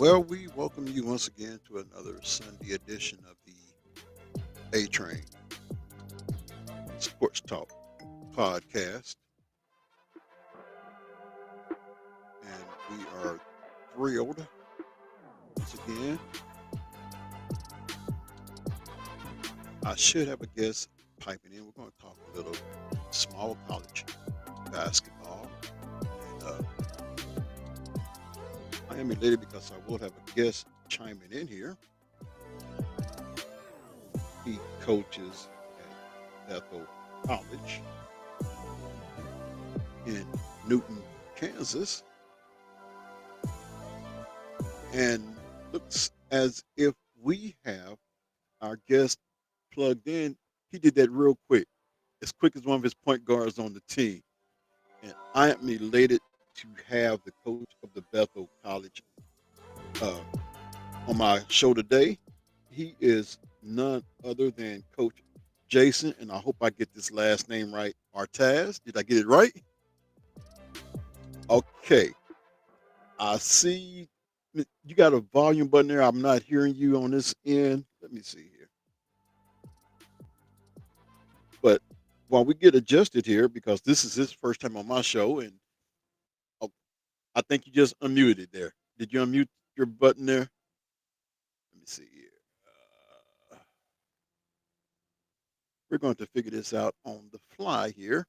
Well, we welcome you once again to another Sunday edition of the A Train Sports Talk podcast. And we are thrilled once again. I should have a guest piping in. We're going to talk a little small college basketball. And I am elated because I will have a guest chiming in here. He coaches at Bethel College in Newton, Kansas. And looks as if we have our guest plugged in. He did that real as quick as one of his point guards on the team. And I am elated to have the coach of the Bethel College uh, on my show today. He is none other than Coach Jason, and I hope I get this last name right. Artaz. Did I get it right? Okay. I see you got a volume button there. I'm not hearing you on this end. Let me see here. But while we get adjusted here, because this is his first time on my show, and oh, I think you just unmuted there. Did you unmute your button there? Let me see here. We're going to figure this out on the fly here.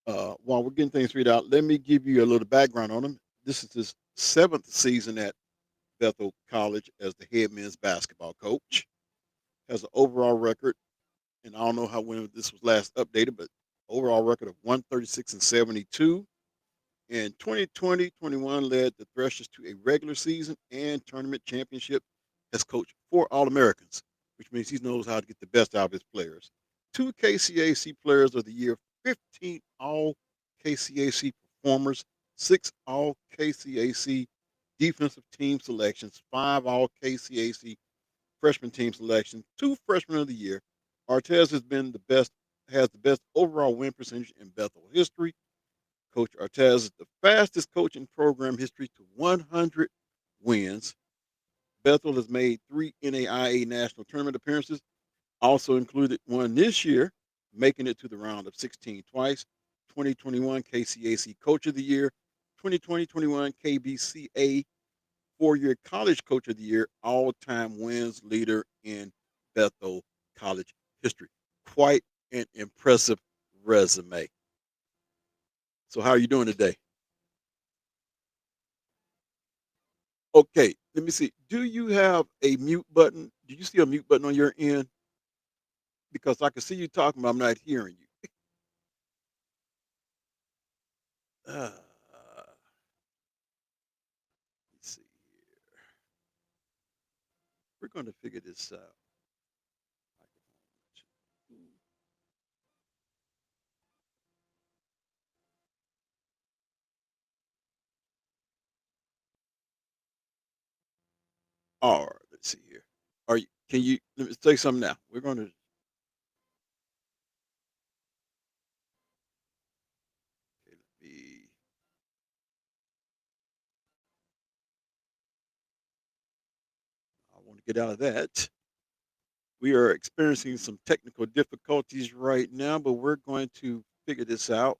While we're getting things figured out, let me give you a little background on him. This is his seventh season at Bethel College as the head men's basketball coach. Has an overall record, and I don't know how when this was last updated, but overall record of 136 and 72. In 2020-21, led the Threshers to a regular season and tournament championship. Has coached 4 All-Americans, which means he knows how to get the best out of his players. 2 KCAC Players of the Year, 15 All KCAC performers, 6 All KCAC defensive team selections, 5 All KCAC freshman team selections, 2 Freshmen of the Year. Artez has the best overall win percentage in Bethel history. Coach Artez is the fastest coach in program history to 100 wins. Bethel has made 3 NAIA national tournament appearances, also included one this year, making it to the round of 16 twice. 2021 KCAC Coach of the Year, 2020-21 KBCA 4-year College Coach of the Year, all-time wins leader in Bethel College history. Quite an impressive resume. So how are you doing today? Okay, let me see. Do you have a mute button? Do you see a mute button on your end? Because I can see you talking, but I'm not hearing you. Let's see here. We're going to figure this out. All right, let's see here. Are you? Can you? Let me say something now. We're going to. Okay, let me. I want to get out of that. We are experiencing some technical difficulties right now, but we're going to figure this out.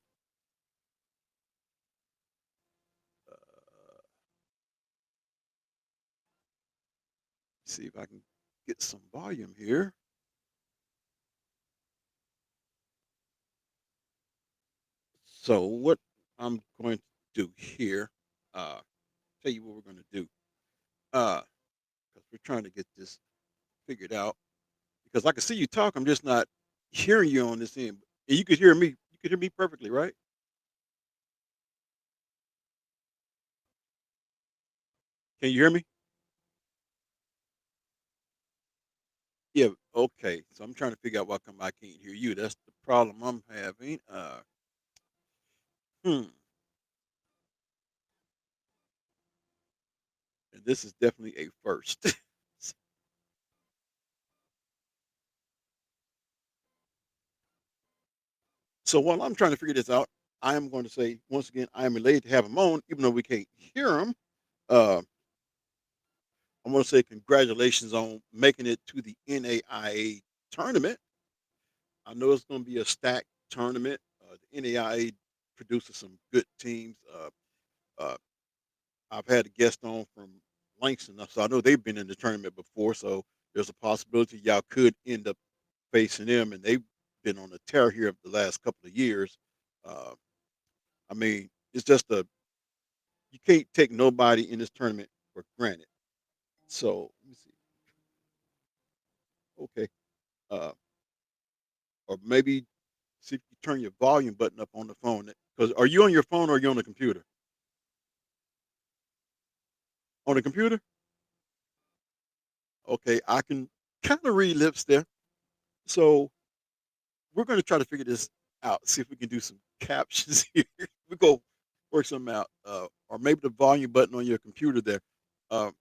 See if I can get some volume here. So what I'm going to do here, tell you what we're going to do, because we're trying to get this figured out. Because I can see you talk, I'm just not hearing you on this end. And you could hear me. You could hear me perfectly, right? Can you hear me? Yeah. Okay. So I'm trying to figure out why come I can't hear you. That's the problem I'm having. Hmm. And this is definitely a first. So while I'm trying to figure this out, I am going to say once again, I am elated to have him on, even though we can't hear him. Uh, I want to say congratulations on making it to the NAIA tournament. I know it's going to be a stacked tournament. The NAIA produces some good teams. Uh, I've had a guest on from Langston, so I know they've been in the tournament before. So there's a possibility y'all could end up facing them, and they've been on a tear here the last couple of years. Uh, I mean, it's just you can't take nobody in this tournament for granted. So let me see. Okay, uh, or maybe see if you turn your volume button up on the phone. Because are you on your phone or are you on the computer? On the computer? Okay, I can kind of read lips there. So we're going to try to figure this out. See if we can do some captions here. We go work something out, or maybe the volume button on your computer there. Uh,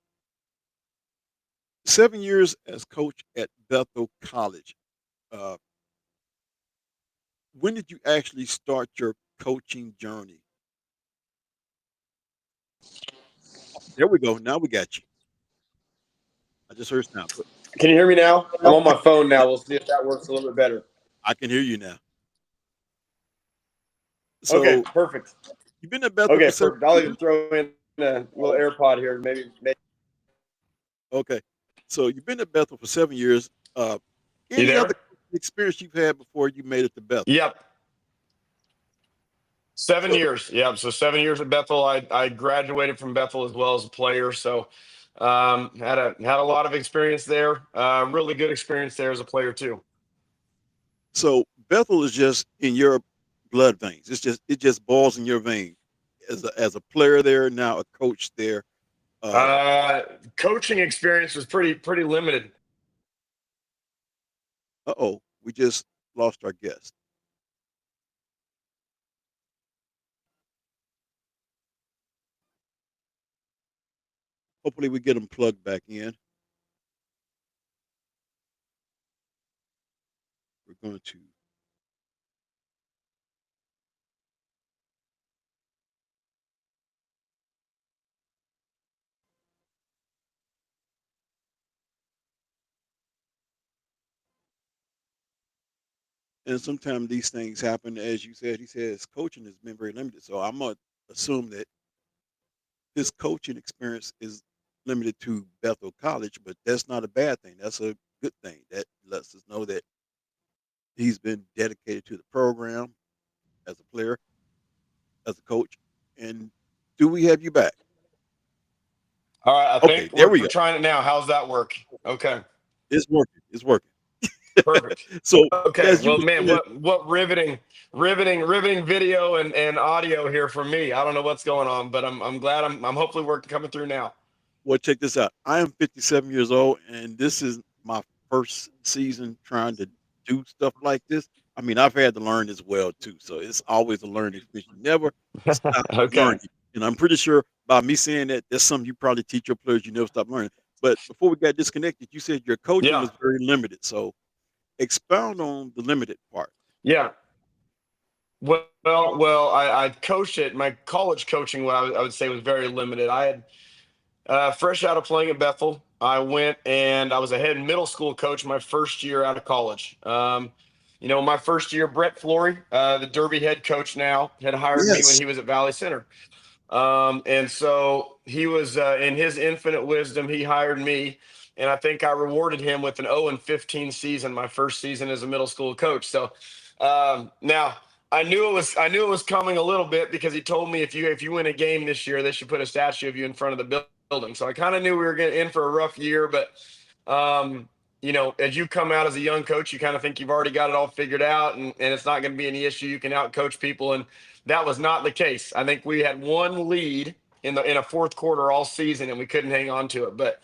7 years as coach at Bethel College. Uh, when did you actually start your coaching journey? There we go. Now we got you. I just heard sound. Can you hear me now? I'm on my phone now. We'll see if that works a little bit better. I can hear you now. So okay, perfect. You've been at Bethel okay, for 7 perfect. I'll years? even throw in a little AirPod here. Maybe. Okay. So you've been at Bethel for 7 years. Any other experience you've had before you made it to Bethel? Yep. 7 years. Yeah. So 7 years at Bethel. I graduated from Bethel as well as a player. So had a lot of experience there. Really good experience there as a player too. So Bethel is just in your blood veins. It just boils in your vein. As a player there, now a coach there. Coaching experience was pretty limited. We just lost our guest. Hopefully we get them plugged back in. We're going to and sometimes these things happen. As you said, he says coaching has been very limited. So I'm gonna assume that his coaching experience is limited to Bethel College, but that's not a bad thing. That's a good thing. That lets us know that he's been dedicated to the program as a player, as a coach. And do we have you back? All right, I think there we we're go. trying it now. How's that work? Okay. It's working. It's working. Perfect. So okay, well, man, what riveting video and audio here from me. I don't know what's going on, but I'm glad I'm hopefully we're coming through now. Well, check this out. I am 57 years old, and this is my first season trying to do stuff like this. I mean, I've had to learn as well too, so it's always a learning experience. You never stop okay. learning, and I'm pretty sure by me saying that, that's something you probably teach your players. You never stop learning. But before we got disconnected, you said your coaching was very limited. So expound on the limited part. Yeah. Well, I coached it. My college coaching, what I would say, was very limited. I had fresh out of playing at Bethel, I went and I was a head middle school coach my first year out of college. My first year, Brett Flory, the Derby head coach now, had hired me when he was at Valley Center. And so he was, in his infinite wisdom, he hired me. And I think I rewarded him with an 0-15 season, my first season as a middle school coach. So now I knew it was coming a little bit, because he told me if you win a game this year, they should put a statue of you in front of the building. So I kind of knew we were getting in for a rough year, but as you come out as a young coach, you kind of think you've already got it all figured out, and it's not going to be any issue. You can out coach people, and that was not the case. I think we had one lead in a fourth quarter all season, and we couldn't hang on to it. But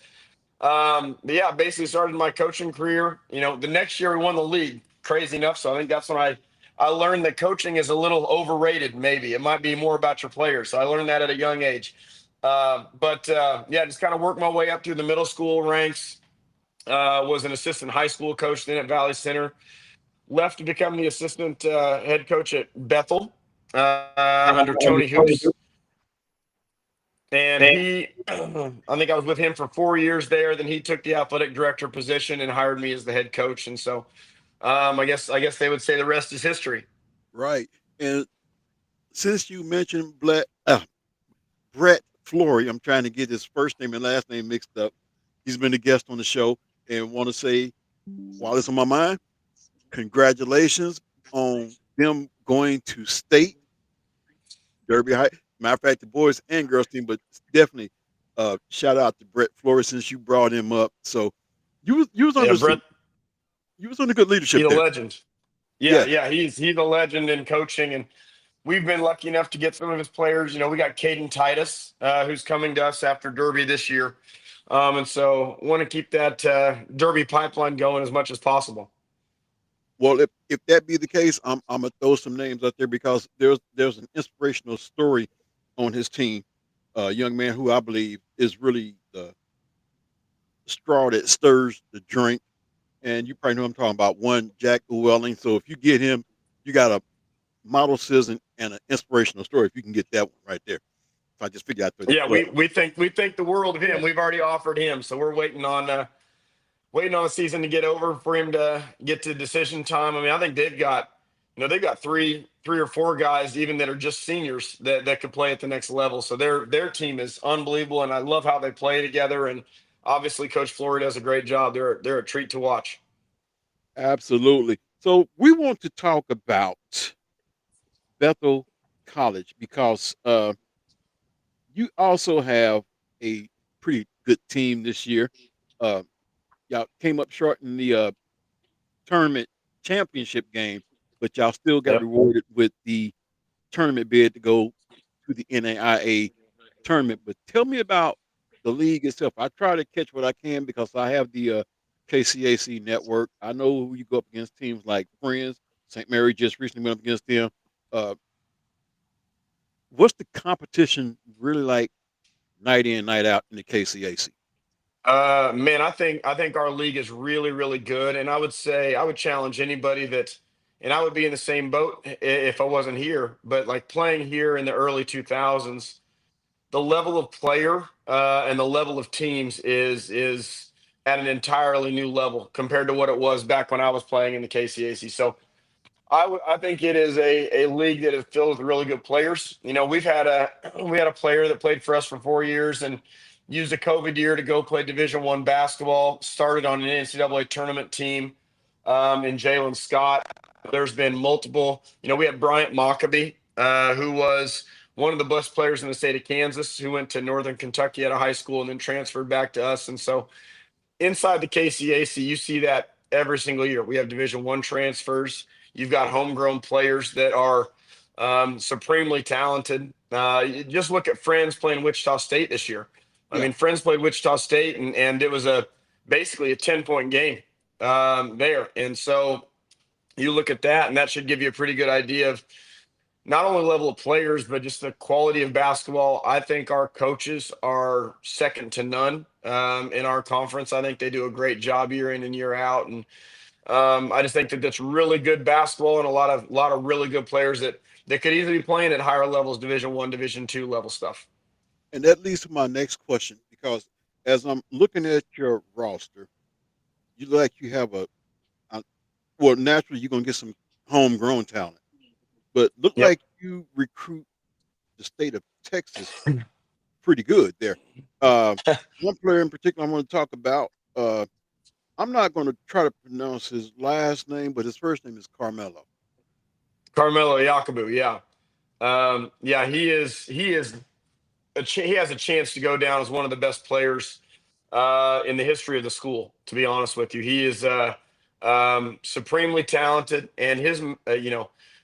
yeah, basically started my coaching career. The next year we won the league, crazy enough. So I think that's when I learned that coaching is a little overrated. Maybe it might be more about your players. So I learned that at a young age. Yeah, just kind of worked my way up through the middle school ranks. Was an assistant high school coach then at Valley Center. Left to become the assistant head coach at Bethel under Tony Hoops. and he, I think I was with him for 4 years there. Then he took the athletic director position and hired me as the head coach. And so, I guess they would say the rest is history. Right. And since you mentioned Brett Flory, I'm trying to get his first name and last name mixed up. He's been a guest on the show, and want to say, while it's on my mind, congratulations on them going to state Derby High. Matter of fact, the boys and girls team, but definitely shout out to Brett Flores since you brought him up. So you was Yeah, under Brett, you was under good he's leadership a there. legend. Yeah, Yeah. yeah, he's a legend in coaching, and we've been lucky enough to get some of his players. We got Caden Titus, who's coming to us after Derby this year, and so want to keep that Derby pipeline going as much as possible. Well, if that be the case, I'm gonna throw some names out there because there's an inspirational story on his team. A young man who I believe is really the straw that stirs the drink, and you probably know what I'm talking about. One Jack Llewellyn. So if you get him, you got a model citizen and an inspirational story. If you can get that one right there, if I just figure out the Yeah, well, we think the world of him. We've already offered him, so we're waiting on the season to get over for him to get to decision time. I mean, I think they've got three or four guys even that are just seniors that could play at the next level. So their team is unbelievable, and I love how they play together. And obviously, Coach Flory does a great job. They're a treat to watch. absolutely. So we want to talk about Bethel College because you also have a pretty good team this year. Uh, y'all came up short in the tournament championship game, but y'all still got Yep. rewarded with the tournament bid to go to the NAIA tournament. But tell me about the league itself. I try to catch what I can because I have the KCAC network. I know who you go up against teams like Friends. St. Mary just recently went up against them. Uh, what's the competition really like night in, night out in the KCAC? Man, I think our league is really, really good, and I would challenge anybody and I would be in the same boat if I wasn't here. But like playing here in the early 2000s, the level of player and the level of teams is at an entirely new level compared to what it was back when I was playing in the KCAC. So I think it is a league that is filled with really good players. We had a player that played for us for 4 years and used a COVID year to go play Division I basketball. Started on an NCAA tournament team in Jalen Scott. There's been multiple. We had Bryant Mockabee, who was one of the best players in the state of Kansas, who went to Northern Kentucky out of high school and then transferred back to us. And so inside the KCAC, you see that every single year. We have Division I transfers. You've got homegrown players that are supremely talented. You just look at Friends playing Wichita State this year. I Yeah, mean, Friends played Wichita State, and it was basically a 10-point game there. And so you look at that, and that should give you a pretty good idea of not only level of players, but just the quality of basketball. I think our coaches are second to none in our conference. I think they do a great job year in and year out, and I just think that that's really good basketball and a lot of really good players that could easily be playing at higher levels, Division I, Division II level stuff. and that leads to my next question because as I'm looking at your roster, you have a well, naturally you're gonna get some homegrown talent, but look Yep. like you recruit the state of Texas pretty good there. Uh, one player in particular I want to talk about. I'm not going to try to pronounce his last name, but his first name is Carmelo. Carmelo Yakubu, yeah, yeah, he has a chance to go down as one of the best players in the history of the school. To be honest with you, he is supremely talented, and his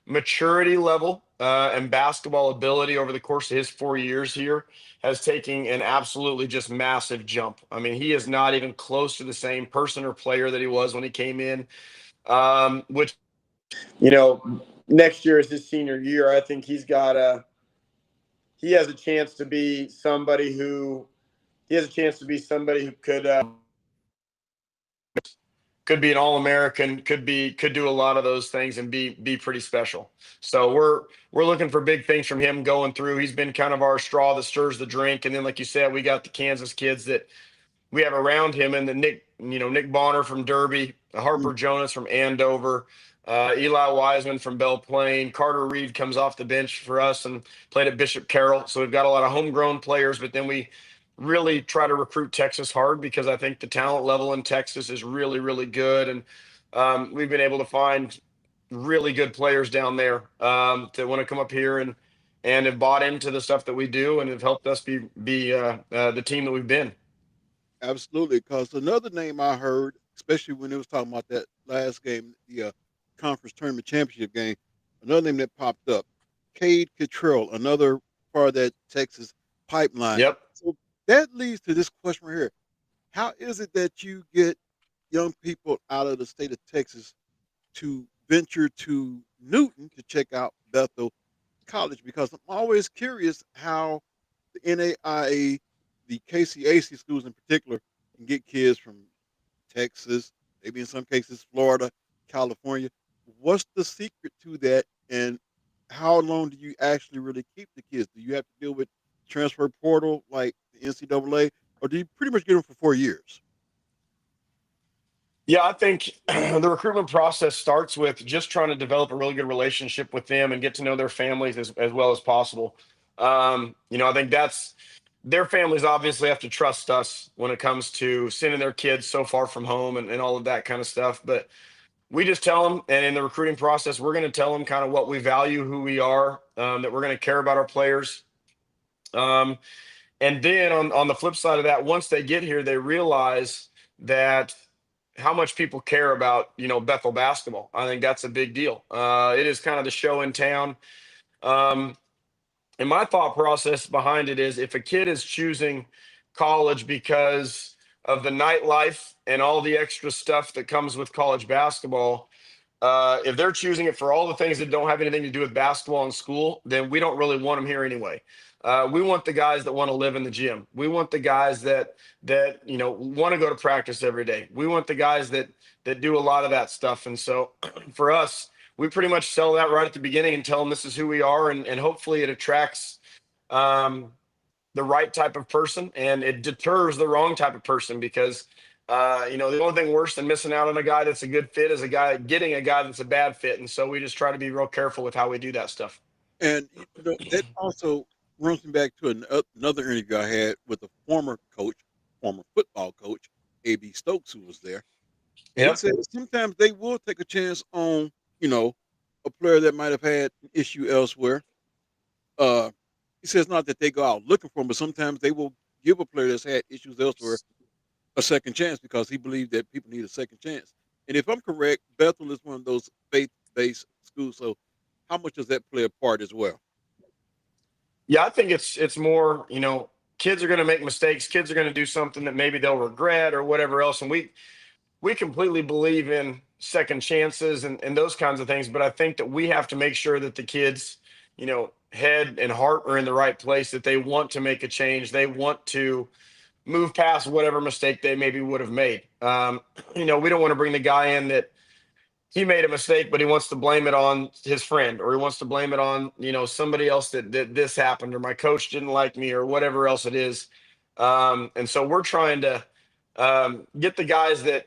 maturity level and basketball ability over the course of his 4 years here has taken an absolutely just massive jump. I mean, he is not even close to the same person or player that he was when he came in. Which next year is his senior year. I think he has a chance to be somebody who could could be an All-American, could do a lot of those things and be pretty special. So we're looking for big things from him going through. He's been kind of our straw that stirs the drink. And then, like you said, we got the Kansas kids that we have around him, and the Nick Bonner from Derby, Mm. Harper Jonas from Andover, Eli Wiseman from Belle Plaine, Carter Reed comes off the bench for us and played at Bishop Carroll. So we've got a lot of homegrown players, but then we really try to recruit Texas hard because I think the talent level in Texas is really, really good, and we've been able to find really good players down there that want to come up here and have bought into the stuff that we do and have helped us be the team that we've been. Absolutely, because another name I heard, especially when it was talking about that last game, the conference tournament championship game, another name that popped up, Cade Cottrell, another part of that Texas pipeline. Yep. So that leads to this question right here. How is it that you get young people out of the state of Texas to venture to Newton to check out Bethel College? Because I'm always curious how the NAIA, the KCAC schools in particular, can get kids from Texas, maybe in some cases Florida, California. What's the secret to that, and how long do you actually really keep the kids? Do you have to deal with transfer portal like the NCAA, or do you pretty much get them for 4 years? Yeah, I think the recruitment process starts with just trying to develop a really good relationship with them and get to know their families as well as possible. I think that's their families obviously have to trust us when it comes to sending their kids so far from home and all of that kind of stuff. But we just tell them, and in the recruiting process, we're going to tell them kind of what we value, who we are, that we're going to care about our players. Um, and then on the flip side of that, once they get here, they realize that how much people care about, Bethel basketball. I think that's a big deal. It is kind of the show in town. Um, and my thought process behind it is if a kid is choosing college because of the nightlife and all the extra stuff that comes with college basketball, if they're choosing it for all the things that don't have anything to do with basketball and school, then we don't really want them here anyway. We want the guys that want to live in the gym. We want the guys that want to go to practice every day. We want the guys that do a lot of that stuff. And so, for us, we pretty much sell that right at the beginning and tell them this is who we are, and hopefully it attracts um, the right type of person and it deters the wrong type of person because the only thing worse than missing out on a guy that's a good fit is getting a guy that's a bad fit. And so we just try to be real careful with how we do that stuff. And that also runs me back to another interview I had with a former football coach, A.B. Stokes, who was there. And he Yep. said sometimes they will take a chance on, a player that might have had an issue elsewhere. Uh, he says not that they go out looking for him, but sometimes they will give a player that's had issues elsewhere a second chance because he believed that people need a second chance. And if I'm correct, Bethel is one of those faith-based schools. So how much does that play a part as well? Yeah, I think it's more, kids are going to make mistakes. Kids are going to do something that maybe they'll regret or whatever else. And we completely believe in second chances and those kinds of things. But I think that we have to make sure that the kids, head and heart are in the right place, that they want to make a change. They want to move past whatever mistake they maybe would have made. We don't want to bring the guy in that he made a mistake, but he wants to blame it on his friend, or he wants to blame it on, somebody else that this happened, or my coach didn't like me, or whatever else it is. And so we're trying to get the guys that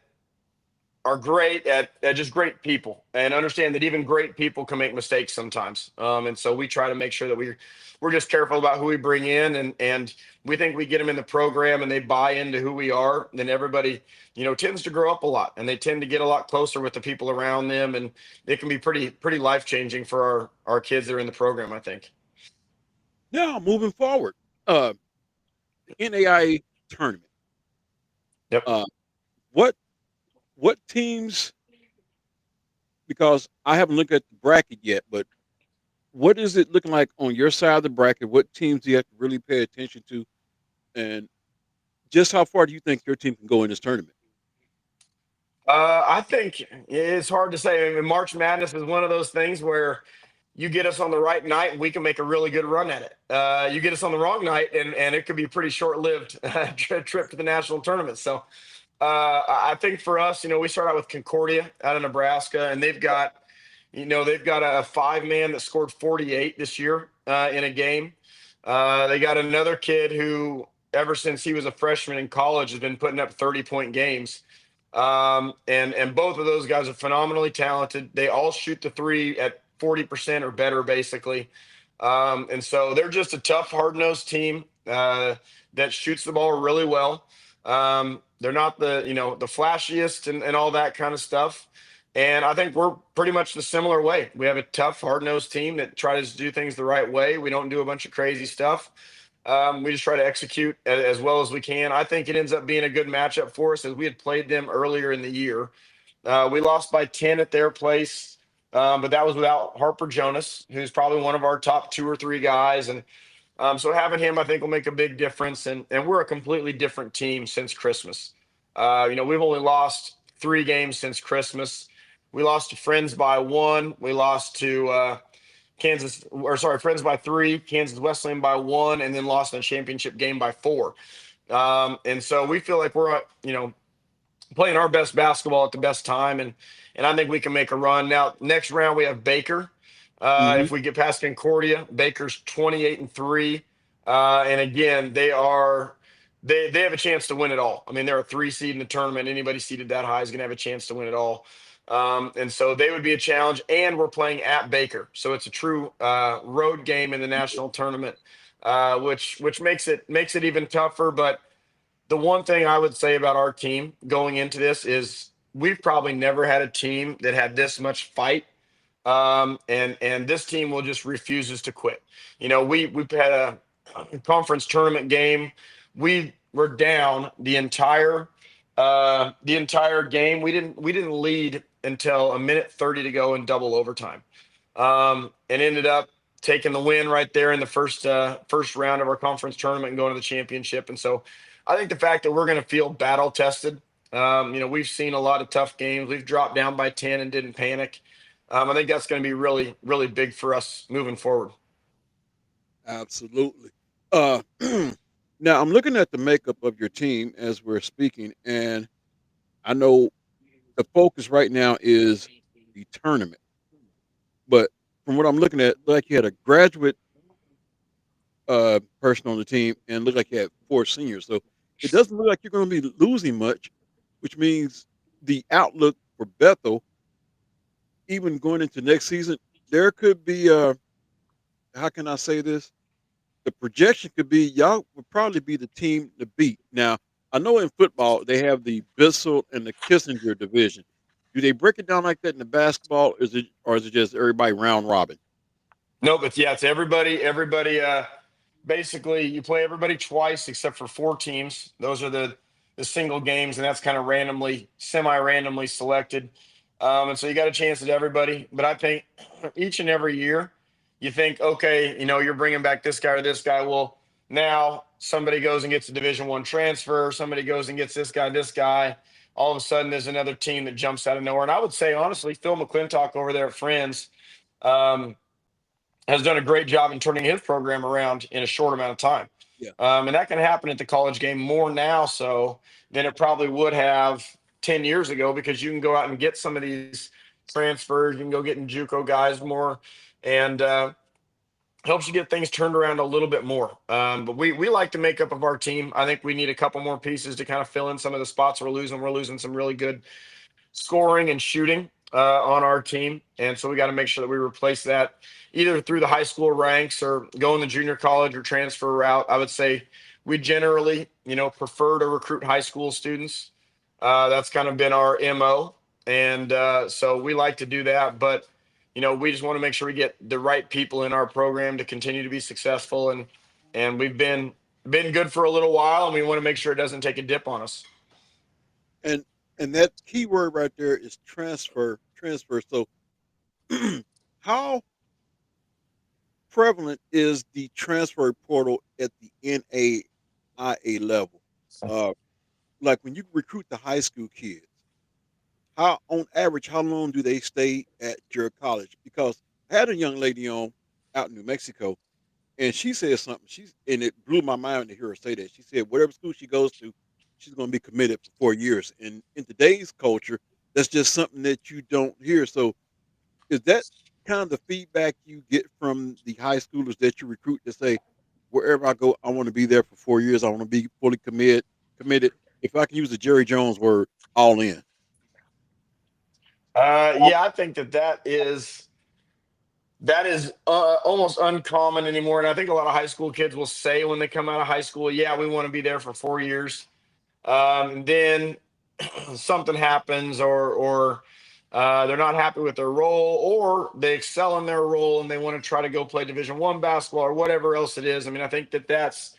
are great at just great people and understand that even great people can make mistakes sometimes. And so we try to make sure that we're just careful about who we bring in, and we think we get them in the program and they buy into who we are. Then everybody, tends to grow up a lot and they tend to get a lot closer with the people around them. And it can be pretty life-changing for our kids that are in the program, I think. Now, moving forward, uh, NAIA tournament. Yep. Uh, what what teams? Because I haven't looked at the bracket yet, but what is it looking like on your side of the bracket? What teams do you have to really pay attention to, and just how far do you think your team can go in this tournament? I think it's hard to say. I mean, March Madness is one of those things where you get us on the right night and we can make a really good run at it. You get us on the wrong night and it could be pretty short lived trip to the national tournament. So I think for us, we start out with Concordia out of Nebraska, and they've got a five-man that scored 48 this year in a game. They got another kid who, ever since he was a freshman in college, has been putting up 30-point games. And both of those guys are phenomenally talented. They all shoot the three at 40% or better, basically. And so they're just a tough, hard-nosed team that shoots the ball really well. They're not the flashiest and all that kind of stuff. And I think we're pretty much the similar way. We have a tough, hard-nosed team that tries to do things the right way. We don't do a bunch of crazy stuff. We just try to execute as well as we can. I think it ends up being a good matchup for us as we had played them earlier in the year. We lost by 10 at their place, but that was without Harper Jonas, who's probably one of our top two or three guys. And so having him, I think, will make a big difference. And we're a completely different team since Christmas. We've only lost 3 games since Christmas. We lost to Friends by 1. We lost to Friends by 3, Kansas Wesleyan by 1, and then lost in a championship game by 4. And so we feel like we're, playing our best basketball at the best time, and I think we can make a run. Now, next round we have Baker. Mhm. If we get past Concordia, Baker's 28-3, and again, they have a chance to win it all. I mean, they're a 3 seed in the tournament. Anybody seeded that high is going to have a chance to win it all. And so they would be a challenge, and we're playing at Baker, so it's a true road game in the national tournament, which makes it even tougher. But the one thing I would say about our team going into this is we've probably never had a team that had this much fight. And this team will just refuses to quit. We've had a conference tournament game. We were down the entire game. We didn't lead until a minute 30 to go in double overtime, and ended up taking the win right there in the first round of our conference tournament and going to the championship. And so I think the fact that we're going to feel battle tested. We've seen a lot of tough games. We've dropped down by 10 and didn't panic. I think that's going to be really, really big for us moving forward. Absolutely. Uh, now I'm looking at the makeup of your team as we're speaking, and I know the focus right now is the tournament. But from what I'm looking at, like you had a graduate person on the team, and look like you had 4 seniors. So it doesn't look like you're going to be losing much, which means the outlook for Bethel, even going into next season, there could be how can I say this? The projection could be y'all would probably be the team to beat. Now, I know in football they have the Bissell and the Kissinger division. Do they break it down like that in the basketball? Or is it just everybody round robin? No, but yeah, it's everybody. Everybody. Basically, you play everybody twice except for 4 teams. Those are the single games, and that's kind of semi-randomly selected. And so you got a chance at everybody. But I think each and every year, you think, okay, you're bringing back this guy or this guy. Well, now somebody goes and gets a Division I transfer. Somebody goes and gets this guy, this guy. All of a sudden, there's another team that jumps out of nowhere. And I would say, honestly, Phil McClintock over there at Friends. Um, has done a great job in turning his program around in a short amount of time. Yeah. And that can happen at the college game more now so than it probably would have 10 years ago, because you can go out and get some of these transfers. You can go get in JUCO guys more, and helps you get things turned around a little bit more. But we like the makeup of our team. I think we need a couple more pieces to kind of fill in some of the spots we're losing. We're losing some really good scoring and shooting on our team. And so we got to make sure that we replace that either through the high school ranks or go in the junior college or transfer route. I would say we generally, prefer to recruit high school students. That's kind of been our MO. And so we like to do that. But, we just want to make sure we get the right people in our program to continue to be successful. And we've been good for a little while, and we want to make sure it doesn't take a dip on us. And that key word right there is transfer. So how prevalent is the transfer portal at the NAIA level? Uh, like when you recruit the high school kids, how on average, how long do they stay at your college? Because I had a young lady on out in New Mexico, and she said something. And it blew my mind to hear her say that. She said whatever school she goes to, she's going to be committed for 4 years. And in today's culture, that's just something that you don't hear. So is that kind of the feedback you get from the high schoolers that you recruit to say, wherever I go, I want to be there for 4 years. I want to be fully committed. If I can use the Jerry Jones word, all in. Yeah, I think that is almost uncommon anymore, and I think a lot of high school kids will say when they come out of high school, "Yeah, we want to be there for 4 years." Then something happens, or they're not happy with their role, or they excel in their role and they want to try to go play Division 1 basketball or whatever else it is. I mean, I think that that's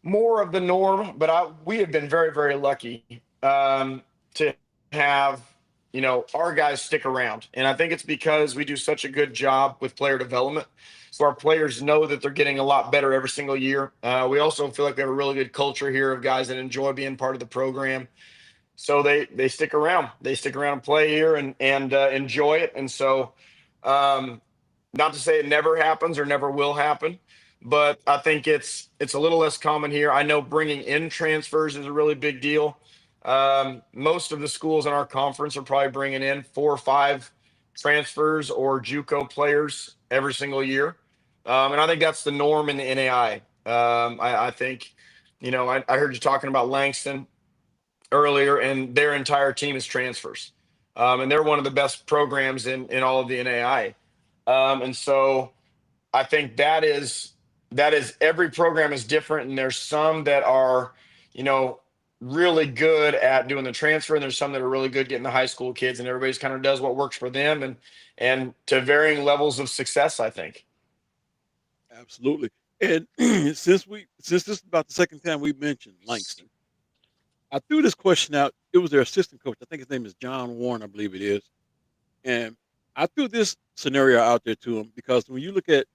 more of the norm, but we have been very, very lucky to have our guys stick around, and I think it's because we do such a good job with player development. So our players know that they're getting a lot better every single year. We also feel like we have a really good culture here of guys that enjoy being part of the program, so they stick around. They stick around and play here and enjoy it. And so, um, not to say it never happens or never will happen, but I think it's a little less common here. I know bringing in transfers is a really big deal. Most of the schools in our conference are probably bringing in 4 or 5 transfers or JUCO players every single year, and I think that's the norm in the NAI. I think, I heard you talking about Langston earlier, and their entire team is transfers. And they're one of the best programs in all of the NAI. And so I think that is every program is different, and there's some that are, you know, really good at doing the transfer, and there's some that are really good getting the high school kids, and everybody's kind of does what works for them, and to varying levels of success, I think. Absolutely. And since this is about the second time we mentioned Langston, I threw this question out. It was their assistant coach. I think his name is John Warren, I believe it is. And I threw this scenario out there to him because when you look at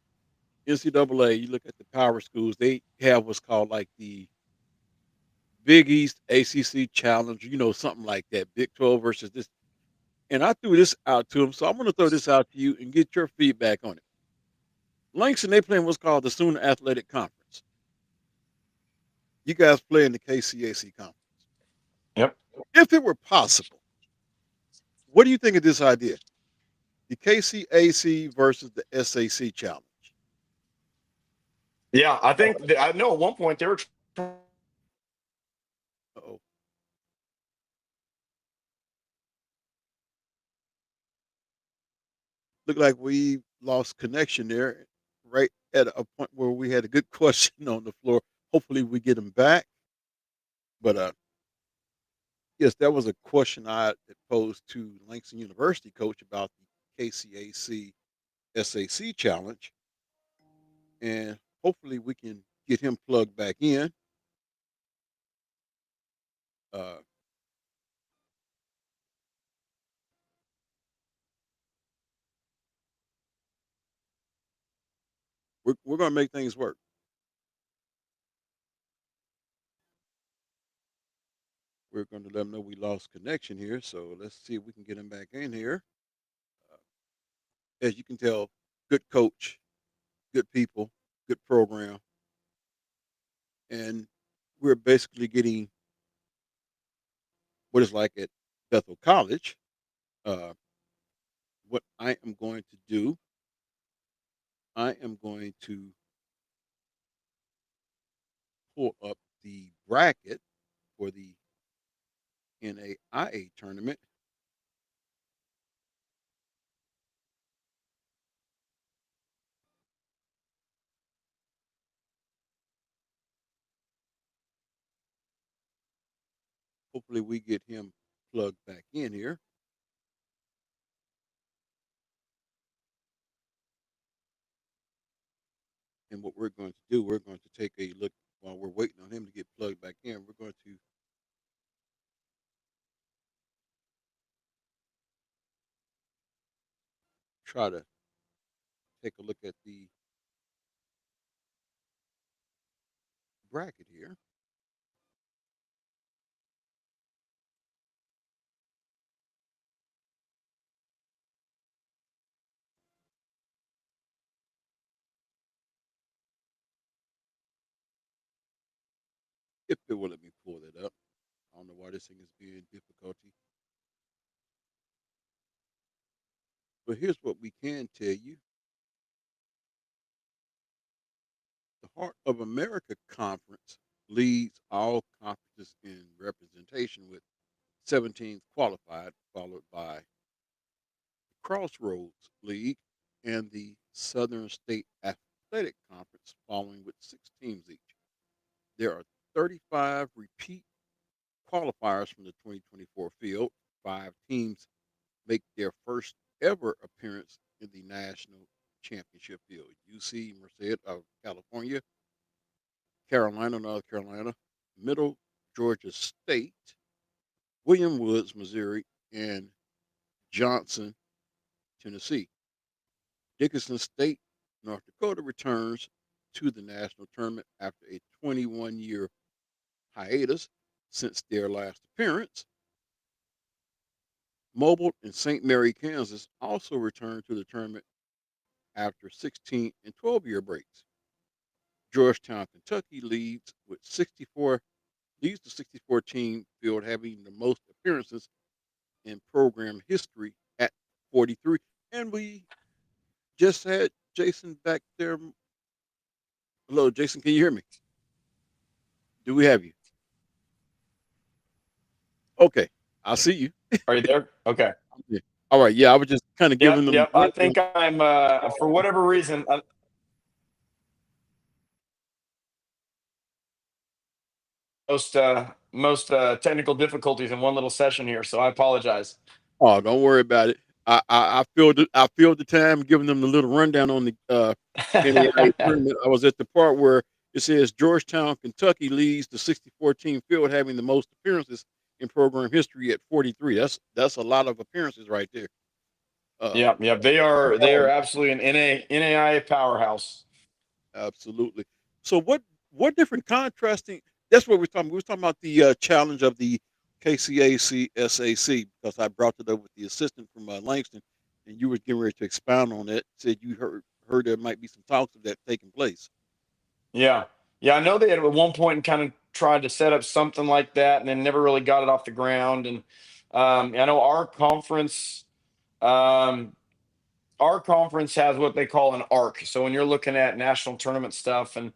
NCAA, you look at the power schools, they have what's called like the Big East ACC Challenge, something like that, Big 12 versus this. And I threw this out to him. So I'm going to throw this out to you and get your feedback on it. Langston, they play in what's called the Sooner Athletic Conference. You guys play in the KCAC Conference. Yep. If it were possible, what do you think of this idea? The KCAC versus the SAC Challenge. Yeah, I think I know at one point they were. Uh-oh. Look like we lost connection there right at a point where we had a good question on the floor. Hopefully we get him back. But yes, that was a question I had posed to Langston University coach about the KCAC SAC challenge. And hopefully we can get him plugged back in. Uh, we're going to make things work. We're going to let him know we lost connection here. So let's see if we can get him back in here. Uh, as you can tell, good coach, good people, good program. And we're basically getting what it's like at Bethel College. Uh, what I am going to do, I am going to pull up the bracket for the NAIA tournament. Hopefully, we get him plugged back in here. And what we're going to do, we're going to take a look while we're waiting on him to get plugged back in. We're going to try to take a look at the bracket here. If it will let me pull that up. But here's what we can tell you. The Heart of America Conference leads all conferences in representation with 17 qualified, followed by the Crossroads League and the Southern State Athletic Conference, following with 6 teams each. There are 35 repeat qualifiers from the 2024 field. 5 teams make their first ever appearance in the national championship field. UC Merced of California, Carolina, North Carolina, Middle Georgia State, William Woods, Missouri, and Johnson, Tennessee. Dickinson State, North Dakota returns to the national tournament after a 21-year hiatus since their last appearance. Mobile and St. Mary, Kansas also returned to the tournament after 16 and 12-year breaks. Georgetown, Kentucky leads the 64 team field, having the most appearances in program history at 43. And we just had Jason back there. Hello, Jason, can you hear me? Do we have you? Okay, I see you. Are you there? Okay. Yeah. All right, yeah, I was just kind of giving Yep, them. yep. I think I'm for whatever reason most technical difficulties in one little session here, so I apologize. Oh, don't worry about it. I filled the time giving them the little rundown on the NAIA tournament. I was at the part where it says Georgetown, Kentucky leads the 64 team field, having the most appearances in program history at 43. That's a lot of appearances right there. Yeah, yeah, they are absolutely an NAIA powerhouse. Absolutely. So what different contrasting? That's what we're talking. We were talking about the challenge of the KCAC SAC, because I brought it up with the assistant from Langston, and you were getting ready to expound on it. Said you heard there might be some talks of that taking place. Yeah, yeah. I know they had at one point kind of tried to set up something like that, and then never really got it off the ground. And I know um, our conference has what they call an ARC. So when you're looking at national tournament stuff, and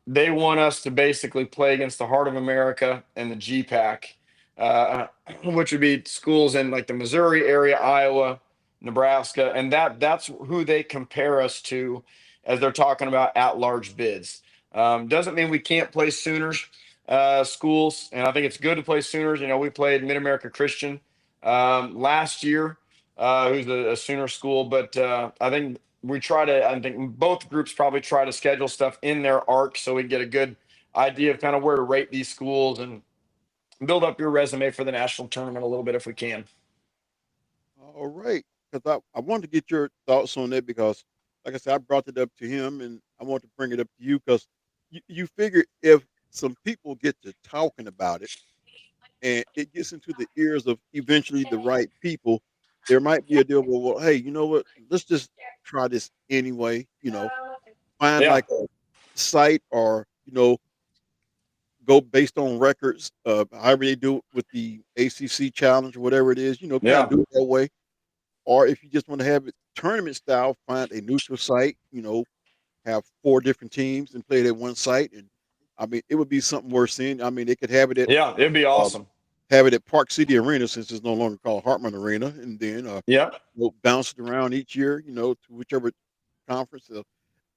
they want us to basically play against the Heart of America and the GPAC, uh, which would be schools in like the Missouri area, Iowa, Nebraska, and that's who they compare us to as they're talking about at-large bids. Doesn't mean we can't play Sooners schools, and I think it's good to play Sooners. You know, we played Mid America Christian last year, who's a Sooner school, but I think both groups probably try to schedule stuff in their arc so we get a good idea of kind of where to rate these schools and build up your resume for the national tournament a little bit if we can. All right, because I wanted to get your thoughts on that, because, like I said, I brought it up to him, and I want to bring it up to you because you figure if some people get to talking about it and it gets into the ears of eventually the right people, there might be a deal where, well, hey, you know what? Let's just try this anyway. Find Yeah. like a site, or go based on records, however they do it with the ACC challenge or whatever it is. Kind Yeah. of do it that way. Or if you just want to have it tournament style, find a neutral site. Have 4 different teams and play it at one site, and I mean, it would be something worth seeing. I mean, they could have it at Yeah. It'd be uh, awesome. Park City Arena, since it's no longer called Hartman Arena, and then Yeah. bounce it around each year, to whichever conference.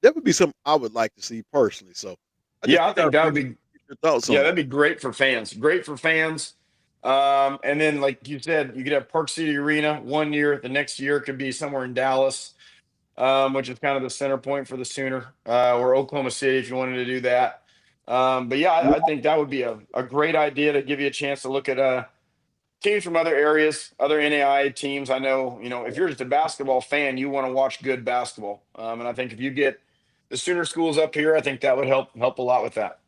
That would be something I would like to see personally. So I just Yeah. I figured think I'd that would bring be, your thoughts yeah, on it. that'd be great for fans. Great for fans. And then, like you said, you could have Park City Arena one year. The next year could be somewhere in Dallas, which is kind of the center point for the Sooner, or Oklahoma City if you wanted to do that. But yeah, I think that would be a great idea to give you a chance to look at teams from other areas, other NAIA teams. I know, if you're just a basketball fan, you want to watch good basketball. And I think if you get the Sooner schools up here, I think that would help a lot with that.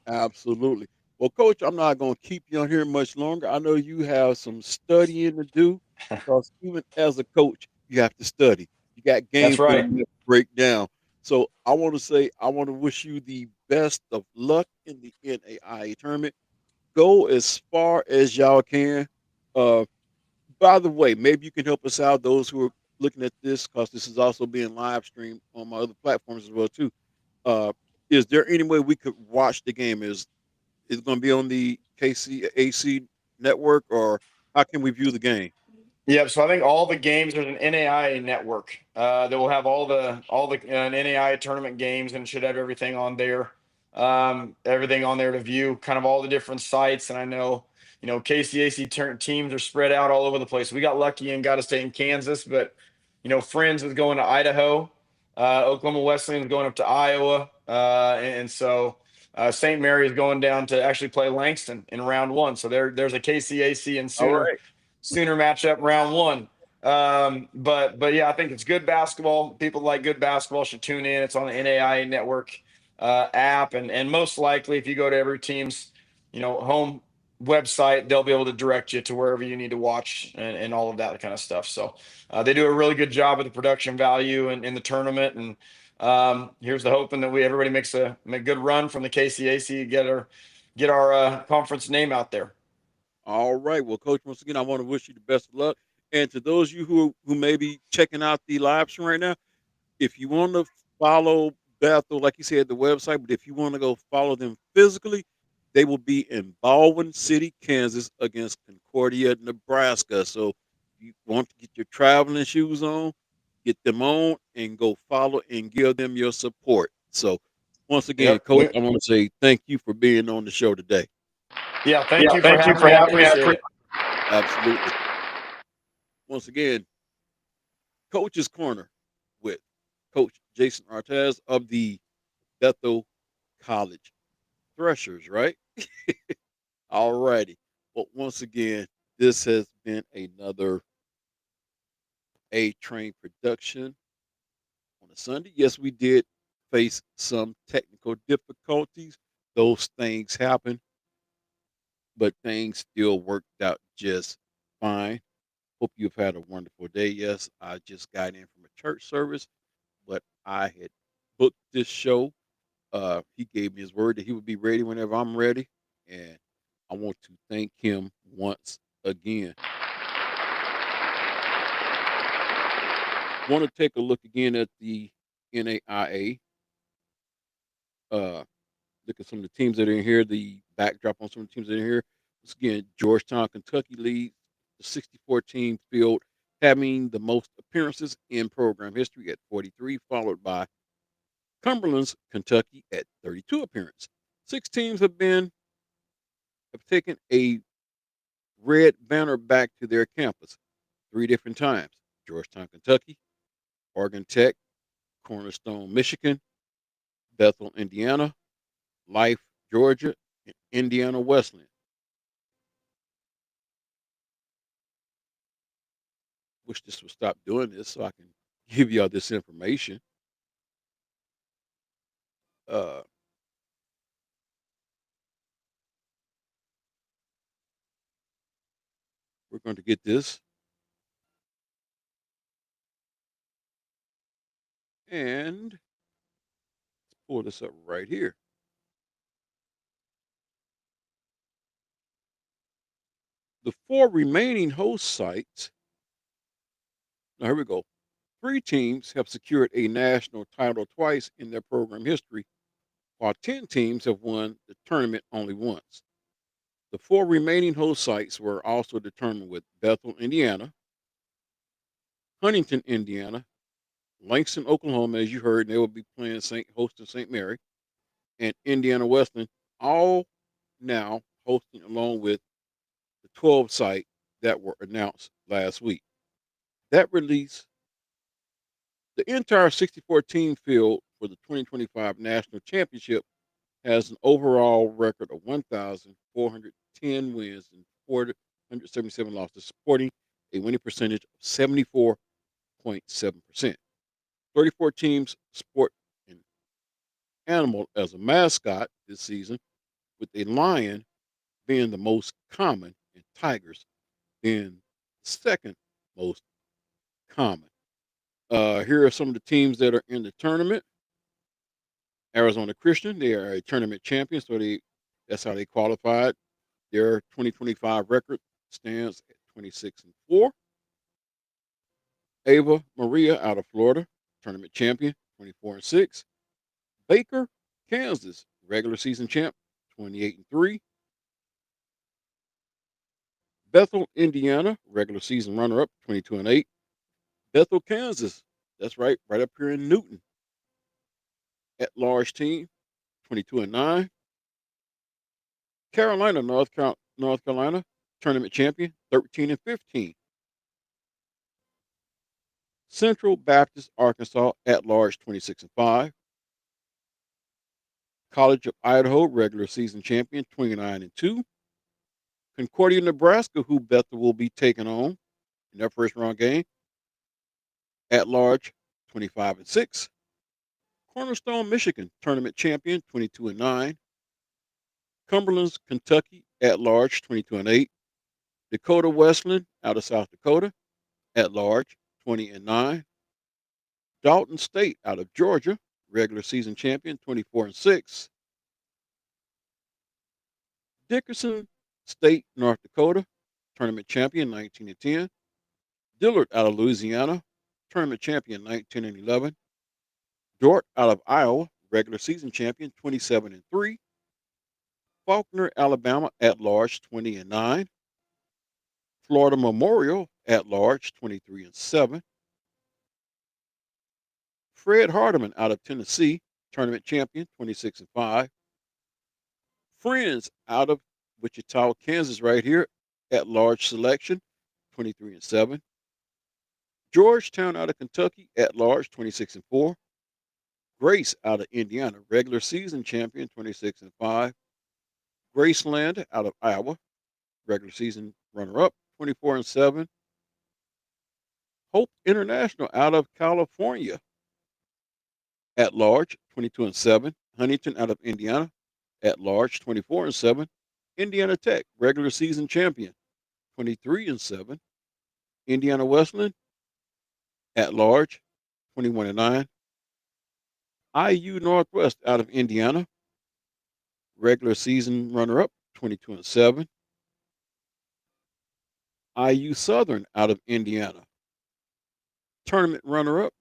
Absolutely. Well, Coach, I'm not going to keep you on here much longer. I know you have some studying to do, because even as a coach, you have to study. You got game That's right. film you have to break down. So I want to wish you the best of luck in the NAIA tournament. Go as far as y'all can. Uh, By the way, maybe you can help us out, those who are looking at this, because this is also being live streamed on my other platforms as well too. Uh, is there any way we could watch the game? Is it going to be on the KCAC network, or how can we view the game? Yep. So I think all the games, there's an NAIA network that will have all the NAIA tournament games, and should have everything on there. Everything on there to view, kind of all the different sites. And I know, KCAC teams are spread out all over the place. We got lucky and got to stay in Kansas, but Friends is going to Idaho. Oklahoma Wesleyan is going up to Iowa, and so St. Mary is going down to actually play Langston in round one. So there's a KCAC and All Sooner right. Sooner matchup round one. But yeah, I think it's good basketball. People like good basketball should tune in. It's on the NAIA network app, and most likely, if you go to every team's home website, they'll be able to direct you to wherever you need to watch and all of that kind of stuff. So they do a really good job with the production value in the tournament. And here's the hoping that everybody makes a good run from the KCAC, get our conference name out there. All right. Well, Coach, once again, I want to wish you the best of luck. And to those of you who may be checking out the live stream right now, if you want to follow Bethel, like you said, the website, but if you want to go follow them physically, they will be in Baldwin City, Kansas against Concordia, Nebraska. So if you want to get your traveling shoes on, get them on and go follow and give them your support. So once again, Yep. Coach, I want to say thank you for being on the show today. Yeah. Thank Yeah, you for thank you having for me. I having me. I appreciate appreciate it. Absolutely. Once again, Coach's Corner with Coach Jason Artez of the Bethel College Threshers, right? All righty. Well, once again, this has been another A Train production on a Sunday. Yes, we did face some technical difficulties. Those things happen, but things still worked out just fine. Hope you've had a wonderful day. Yes, I just got in from a church service, but I had booked this show. He gave me his word that he would be ready whenever I'm ready, and I want to thank him once again. Want to take a look again at the NAIA. Uh, Look at some of the teams that are in here. The backdrop on some of the teams that are in here. Once again, Georgetown, Kentucky leads the 64-team field, having the most appearances in program history at 43, followed by Cumberland's Kentucky at 32 appearances. 6 teams have taken a red banner back to their campus 3 different times. Georgetown, Kentucky, Oregon Tech, Cornerstone, Michigan, Bethel, Indiana, Life, Georgia, and Indiana Wesleyan. Wish this would stop doing this so I can give y'all this information. Uh, we're going to get this and let's pull this up right here. The 4 remaining host sites. Now here we go. 3 teams have secured a national title twice in their program history, while 10 teams have won the tournament only once. The 4 remaining host sites were also determined with Bethel, Indiana, Huntington, Indiana, Langston, Oklahoma, as you heard, they will be playing hosting St. Mary, and Indiana Wesleyan, all now hosting along with the 12 site that were announced last week. That release, the entire 64 team field for the 2025 National Championship has an overall record of 1,410 wins and 477 losses, supporting a winning percentage of 74.7%. 34 teams sport an animal as a mascot this season, with a lion being the most common and tigers being the second most common. Here are some of the teams that are in the tournament. Arizona Christian, they are a tournament champion, so that's how they qualified. Their 2025 record stands at 26-4. Ava Maria out of Florida, tournament champion, 24-6. Baker, Kansas, regular season champ, 28-3. Bethel, Indiana, regular season runner-up, 22-8. Bethel, Kansas, that's right up here in Newton. At large team, 22-9. Carolina, North Carolina, tournament champion, 13-15. Central Baptist, Arkansas, at large, 26-5. College of Idaho, regular season champion, 29-2. Concordia, Nebraska, who Bethel will be taking on in their first round game, at large, 25-6. Cornerstone, Michigan, tournament champion, 22-9. Cumberland's, Kentucky, at large, 22-8. Dakota Wesleyan, out of South Dakota, at large, 20-9. Dalton State, out of Georgia, regular season champion, 24-6. Dickinson State, North Dakota, tournament champion, 19-10. Dillard, out of Louisiana, tournament champion, 19-11. Dordt, out of Iowa, regular season champion, 27-3. Faulkner, Alabama, at large, 20-9. Florida Memorial, at large, 23-7. Fred Hardeman, out of Tennessee, tournament champion, 26-5. Friends, out of Wichita, Kansas, right here, at large selection, 23-7. Georgetown, out of Kentucky, at large, 26-4. Grace, out of Indiana, regular season champion, 26-5. Graceland, out of Iowa, regular season runner-up, 24-7. Hope International, out of California, at large, 22-7. Huntington, out of Indiana, at large, 24-7. Indiana Tech, regular season champion, 23-7. Indiana Wesleyan, at large, 21-9. IU Northwest, out of Indiana, regular season runner-up, 22-7. IU Southern, out of Indiana, tournament runner-up,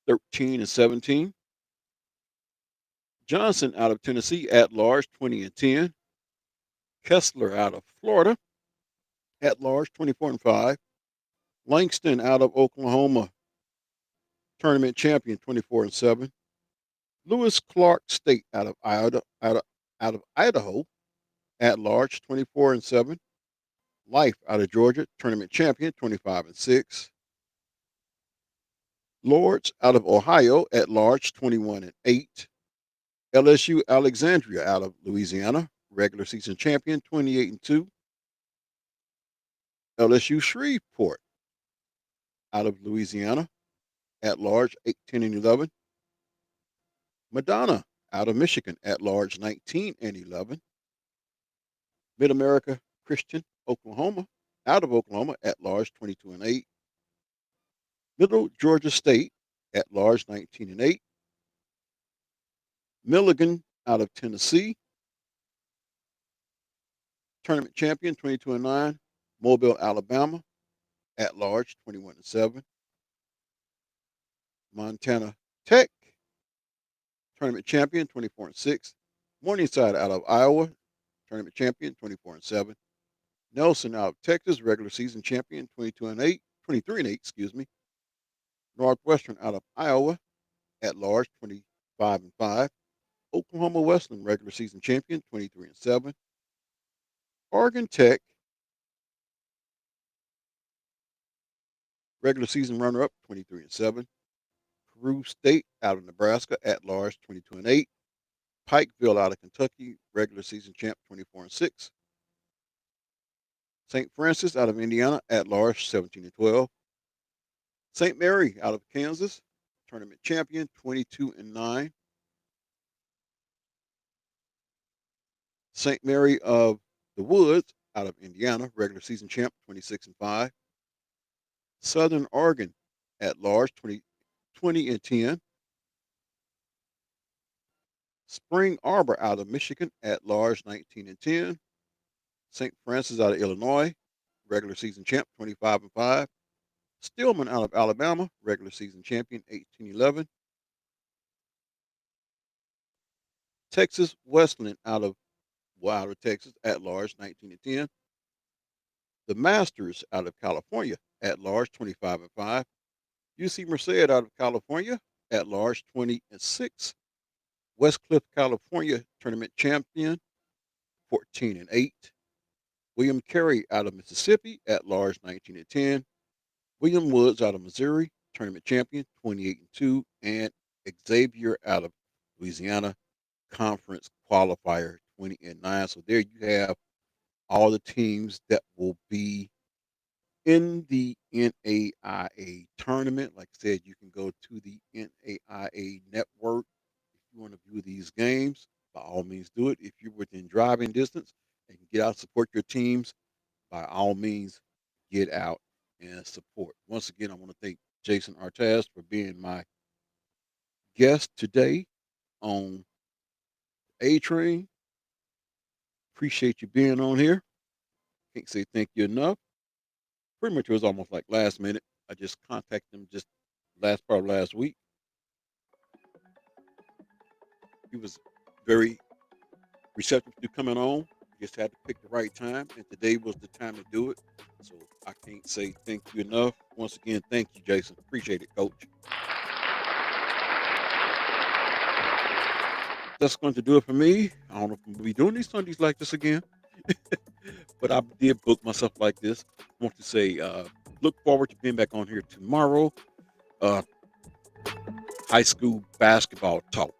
13-17. Johnson, out of Tennessee, at large, 20-10. Kessler, out of Florida, at large, 24-5. Langston, out of Oklahoma, tournament champion, 24-7. Lewis Clark State, out of Idaho, at large, 24-7. Life, out of Georgia, tournament champion, 25-6. Lords, out of Ohio, at large, 21-8. LSU Alexandria, out of Louisiana, regular season champion, 28-2. LSU Shreveport, out of Louisiana, at large, 18-11. Madonna, out of Michigan, at large, 19-11. Mid America Christian, Oklahoma, out of Oklahoma, at large, 22-8. Middle Georgia State, at large, 19-8. Milligan, out of Tennessee, tournament champion, 22-9. Mobile, Alabama, at large, 21-7. Montana Tech, tournament champion, 24-6. Morningside, out of Iowa, tournament champion, 24-7. Nelson, out of Texas, regular season champion, 22-8, 23-8, excuse me. Northwestern, out of Iowa, at large, 25-5. Oklahoma Wesleyan, regular season champion, 23-7. Oregon Tech, regular season runner-up, 23-7. Peru State, out of Nebraska, at large, 22-8. Pikeville, out of Kentucky, regular season champ, 24-6. St. Francis, out of Indiana, at large, 17-12. St. Mary, out of Kansas, tournament champion, 22-9. St. Mary of the Woods, out of Indiana, regular season champ, 26-5. Southern Oregon, at large, 20-10. Spring Arbor, out of Michigan, at large, 19-10. St. Francis, out of Illinois, regular season champ, 25-5. Stillman out of Alabama, regular season champion, 18-11. Texas Wesleyan out of Texas, at large, 19-10. The Masters out of California, at large, 25-5. UC Merced out of California, at large, 20-6. West Cliff, California tournament champion, 14-8. William Carey out of Mississippi, at large, 19-10. William Woods out of Missouri, tournament champion, 28-2. And Xavier out of Louisiana, conference qualifier, 20-9. So there you have all the teams that will be in the NAIA tournament. Like I said, you can go to the NAIA network if you want to view these games. By all means, do it. If you're within driving distance and can get out and support your teams, by all means, get out and support. Once again, I want to thank Jason Artaz for being my guest today on A-Train. Appreciate you being on here. Can't say thank you enough. Pretty much it was almost like last minute. I just contacted him just last part of last week. He was very receptive to coming on. Just had to pick the right time, and today was the time to do it. So I can't say thank you enough. Once again, thank you, Jason. Appreciate it, Coach. That's going to do it for me. I don't know if I'm going to be doing these Sundays like this again, but I did book myself like this. I want to say, look forward to being back on here tomorrow. High school basketball talk,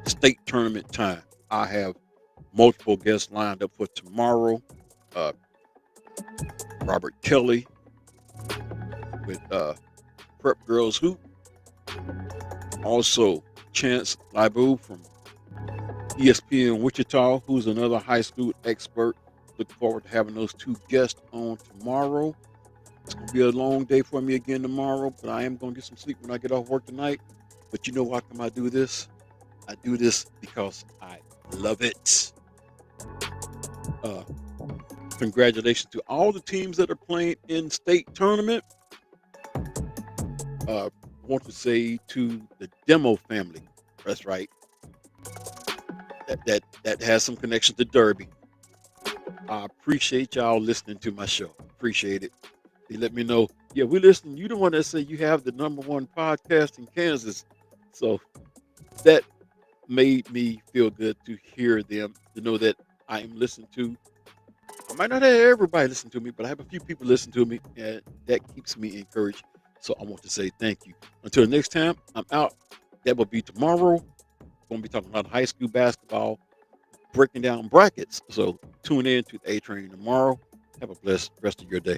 state tournament time. I have multiple guests lined up for tomorrow. Robert Kelly with Prep Girls Hoop. Also, Chance Libu from ESPN Wichita, who's another high school expert. Look forward to having those two guests on tomorrow. It's going to be a long day for me again tomorrow, but I am going to get some sleep when I get off work tonight. But you know why come I do this? I do this because I love it. Congratulations to all the teams that are playing in state tournament. Want to say to the Demo family, that's right, that has some connection to Derby. I appreciate y'all listening to my show. Appreciate it. They let me know, yeah, we listen. You the one that said you have the #1 podcast in Kansas. So that made me feel good to hear them, to know that I am listened to. I might not have everybody listen to me, but I have a few people listen to me, and that keeps me encouraged. So I want to say thank you. Until next time, I'm out. That will be tomorrow. Going to be talking about high school basketball, breaking down brackets. So tune in to the A-Train tomorrow. Have a blessed rest of your day.